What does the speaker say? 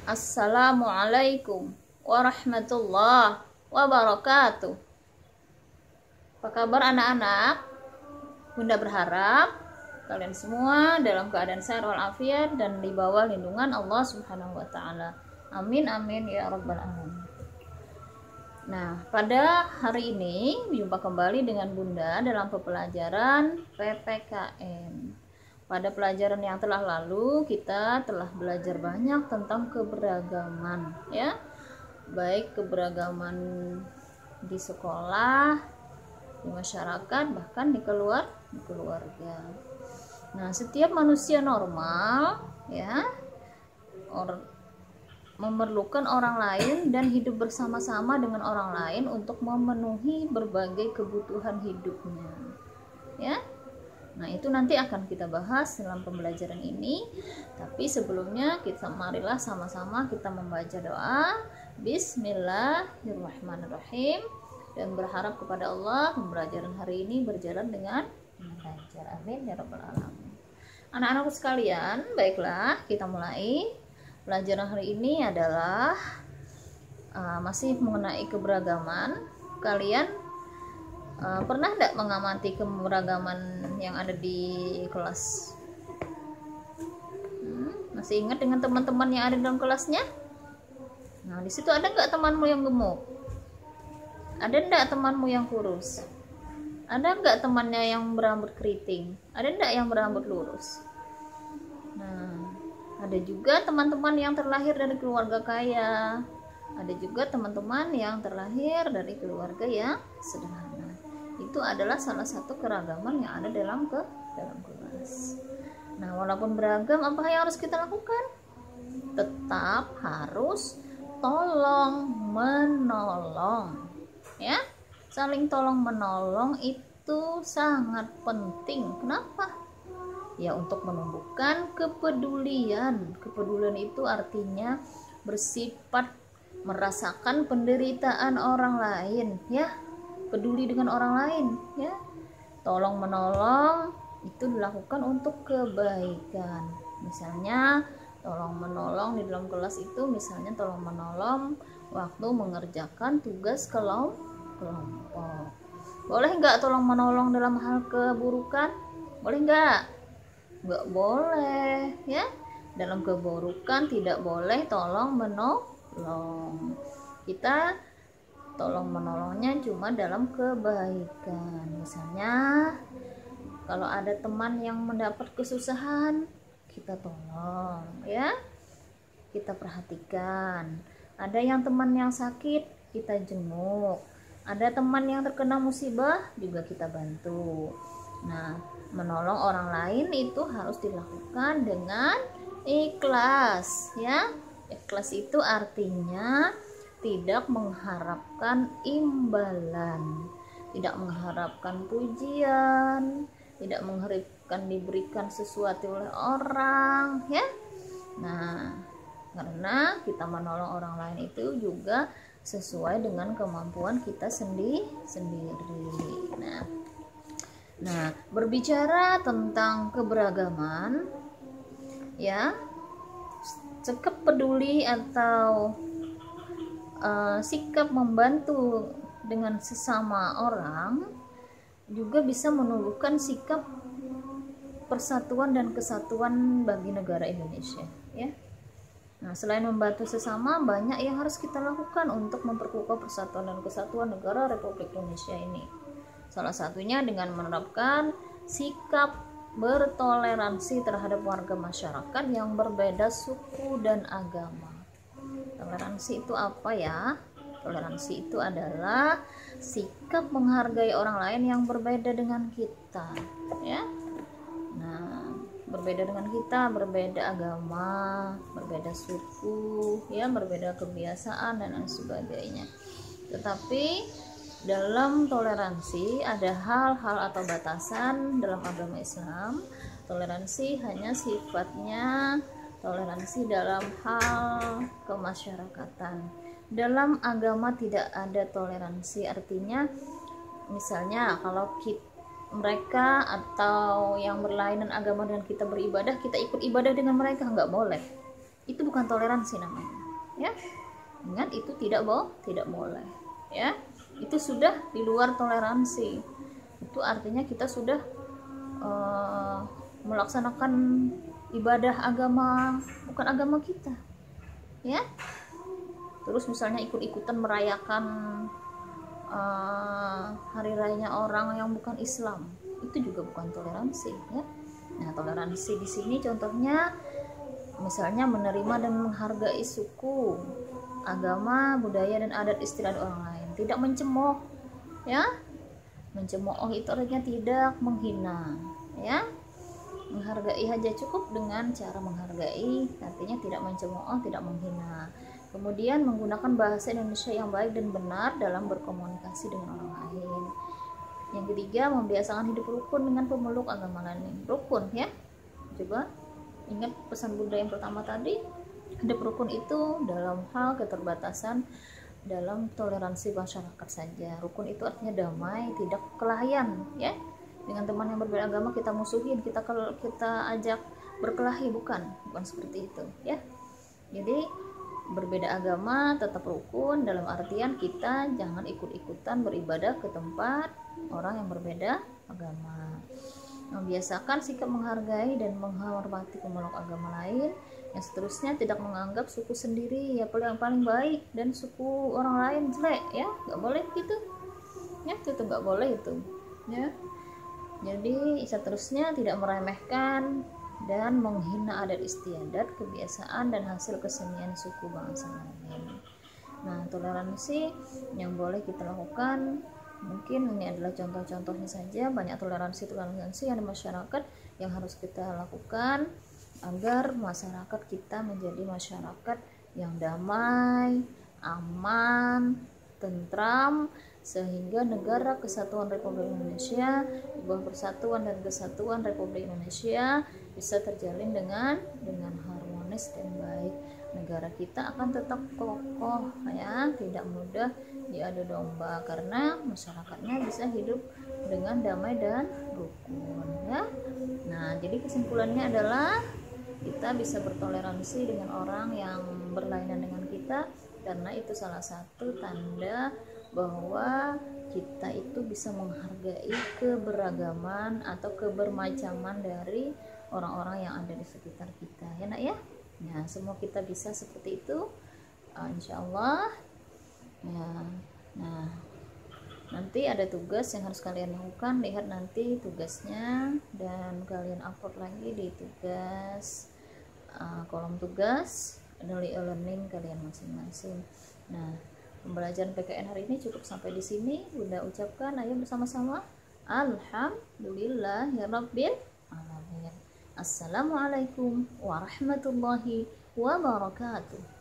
Assalamualaikum warahmatullahi wabarakatuh. Apa kabar anak-anak? Bunda berharap kalian semua dalam keadaan sehat walafiat dan di bawah lindungan Allah Subhanahu wa taala. Amin amin ya rabbal alamin. Nah, pada hari ini jumpa kembali dengan Bunda dalam pembelajaran PPKN. Pada pelajaran yang telah lalu kita telah belajar banyak tentang keberagaman, ya. Baik keberagaman di sekolah, di masyarakat, bahkan di keluarga. Nah, setiap manusia normal, ya, memerlukan orang lain dan hidup bersama-sama dengan orang lain untuk memenuhi berbagai kebutuhan hidupnya, ya. Nah, itu nanti akan kita bahas dalam pembelajaran ini. Tapi sebelumnya marilah sama-sama kita membaca doa Bismillahirrahmanirrahim dan berharap kepada Allah pembelajaran hari ini berjalan dengan lancar. Amin ya rabbal alamin. Anak-anakku sekalian, baiklah kita mulai. Pelajaran hari ini adalah masih mengenai keberagaman. Kalian pernah tidak mengamati keberagaman yang ada di kelas? Masih ingat dengan teman-teman yang ada dalam kelasnya? Nah, di situ ada nggak temanmu yang gemuk? Ada nggak temanmu yang kurus? Ada nggak temannya yang berambut keriting? Ada nggak yang berambut lurus? Nah, ada juga teman-teman yang terlahir dari keluarga kaya. Ada juga teman-teman yang terlahir dari keluarga yang sederhana. Itu adalah salah satu keragaman yang ada dalam kelas. Nah, walaupun beragam, apa yang harus kita lakukan? Tetap harus tolong menolong, ya. Saling tolong menolong itu sangat penting. Kenapa? Ya, untuk menumbuhkan kepedulian. Kepedulian itu artinya bersifat merasakan penderitaan orang lain, ya. Peduli dengan orang lain, ya. Tolong menolong itu dilakukan untuk kebaikan. Misalnya tolong menolong di dalam kelas itu, misalnya tolong menolong waktu mengerjakan tugas kelompok. Boleh nggak tolong menolong dalam hal keburukan? Boleh nggak? Nggak boleh, ya. Dalam keburukan tidak boleh tolong menolong. Kita tolong menolongnya cuma dalam kebaikan. Misalnya kalau ada teman yang mendapat kesusahan, kita tolong, ya. Kita perhatikan. Ada yang teman yang sakit, kita jenguk. Ada teman yang terkena musibah, juga kita bantu. Nah, menolong orang lain itu harus dilakukan dengan ikhlas, ya. Ikhlas itu artinya tidak mengharapkan imbalan, tidak mengharapkan pujian, tidak mengharapkan diberikan sesuatu oleh orang, ya. Nah, karena kita menolong orang lain itu juga sesuai dengan kemampuan kita sendiri. Nah, berbicara tentang keberagaman, ya, sikap peduli atau sikap membantu dengan sesama orang juga bisa menumbuhkan sikap persatuan dan kesatuan bagi negara Indonesia, ya. Nah, selain membantu sesama, banyak yang harus kita lakukan untuk memperkuat persatuan dan kesatuan negara Republik Indonesia ini. Salah satunya dengan menerapkan sikap bertoleransi terhadap warga masyarakat yang berbeda suku dan agama. Toleransi itu apa, ya? Toleransi itu adalah sikap menghargai orang lain yang berbeda dengan kita, ya. Nah, berbeda dengan kita, berbeda agama, berbeda suku, ya, berbeda kebiasaan dan lain sebagainya. Tetapi dalam toleransi ada hal-hal atau batasan dalam agama Islam. Toleransi hanya sifatnya toleransi dalam hal kemasyarakatan. Dalam agama tidak ada toleransi, artinya misalnya kalau mereka atau yang berlainan agama dengan kita beribadah, kita ikut ibadah dengan mereka, nggak boleh. itu bukan toleransi namanya, ya. Ingat, itu tidak boleh, ya. Itu sudah di luar toleransi. Itu artinya kita sudah melaksanakan ibadah agama bukan agama kita, ya. Terus misalnya ikut-ikutan merayakan hari rayanya orang yang bukan Islam, itu juga bukan toleransi, ya. Nah, toleransi di sini contohnya misalnya menerima dan menghargai suku, agama, budaya dan adat istiadat orang lain, tidak mencemooh, ya. Mencemooh itu artinya tidak menghina, ya. Menghargai saja cukup dengan cara menghargai, artinya tidak mencemooh, tidak menghina. Kemudian menggunakan bahasa Indonesia yang baik dan benar dalam berkomunikasi dengan orang lain. Yang ketiga, membiasakan hidup rukun dengan pemeluk agama lain. Rukun, ya. Coba ingat pesan Buddha yang pertama tadi, hidup rukun itu dalam hal keterbatasan dalam toleransi masyarakat saja. Rukun itu artinya damai, tidak kelahian, ya. Dengan teman yang berbeda agama kita musuhin, kita ajak berkelahi, bukan seperti itu, ya. Jadi berbeda agama tetap rukun dalam artian kita jangan ikut-ikutan beribadah ke tempat orang yang berbeda agama. Membiasakan sikap menghargai dan menghormati pemeluk agama lain. Yang seterusnya, tidak menganggap suku sendiri ya paling baik dan suku orang lain jelek, ya. Nggak boleh gitu, ya. Itu nggak boleh itu, ya. Jadi seterusnya, tidak meremehkan dan menghina adat istiadat, kebiasaan dan hasil kesenian suku bangsa lain. Nah, toleransi yang boleh kita lakukan, mungkin ini adalah contoh-contohnya saja. Banyak toleransi yang di masyarakat yang harus kita lakukan agar masyarakat kita menjadi masyarakat yang damai, aman, tentram, sehingga negara kesatuan Republik Indonesia, di bawah persatuan dan kesatuan Republik Indonesia, bisa terjalin dengan harmonis dan baik. Negara kita akan tetap kokoh, ya, tidak mudah diadu domba karena masyarakatnya bisa hidup dengan damai dan rukun, ya. Nah, jadi kesimpulannya adalah kita bisa bertoleransi dengan orang yang berlainan dengan kita karena itu salah satu tanda bahwa kita itu bisa menghargai keberagaman atau kebermacaman dari orang-orang yang ada di sekitar kita, ya nak, ya. Nah, semua kita bisa seperti itu, insya Allah, ya. Nah, nanti ada tugas yang harus kalian lakukan, lihat nanti tugasnya dan kalian upload lagi di tugas kolom tugas daily learning kalian masing-masing. Nah, pembelajaran PKN hari ini cukup sampai di sini. Bunda ucapkan ayo bersama-sama alhamdulillahirabbil alamin. Assalamualaikum warahmatullahi wabarakatuh.